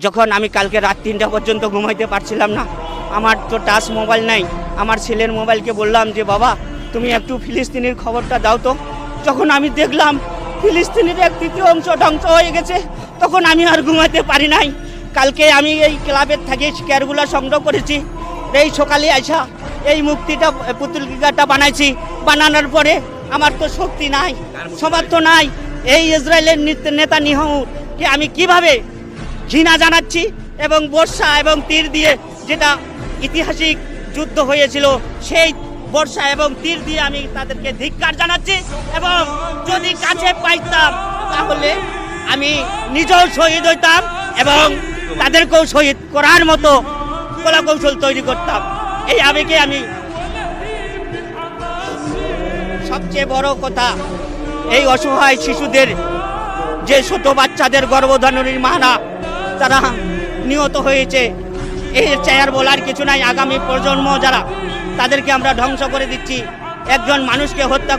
যখন আমি কালকে রাত 3টা পর্যন্ত ঘুমাইতে পারছিলাম না, আমার তো টাচ মোবাইল নাই, আমার ছেলের মোবাইলকে বললাম যে বাবা তুমি একটু ফিলিস্তিনের খবরটা দাও তো। যখন আমি দেখলাম ফিলিস্তিনের 1/3 ধ্বংস হয়ে গেছে, তখন আমি আর ঘুমাতে পারি নাই। কালকে আমি এই ক্লাবের থেকে শেয়ারগুলো সংগ্রহ করেছি, এই সকালে আইসা এই মুক্তিটা পুতুলটা বানাইছি। বানানোর পরে আমার তো শক্তি নাই, সমর্থ নাই। এই ইসরায়েলের নেতানিয়াহুকে আমি কিভাবে ঘৃণা জানাচ্ছি এবং বর্ষা এবং তীর দিয়ে, যেটা ঐতিহাসিক যুদ্ধ হয়েছিল, সেই বর্ষা এবং তীর দিয়ে আমি তাদেরকে ধিক্কার জানাচ্ছি। এবং যদি কাছে পাইতাম তাহলে আমি নিজেও শহীদ হইতাম এবং তাদেরকেও শহীদ করার মতো কলাকৌশল তৈরি করতাম। এই আবেগে আমি, সবচেয়ে বড় কথা, এই অসহায় শিশুদের, যে ছোট বাচ্চাদের গর্ভধারণের মানা তারা নিহত হয়েছে, এর চেয়ার বলার কিছু নাই। আগামী প্রজন্ম যারা, তাদেরকে আমরা ধ্বংস করে দিচ্ছি। একজন মানুষকে হত্যা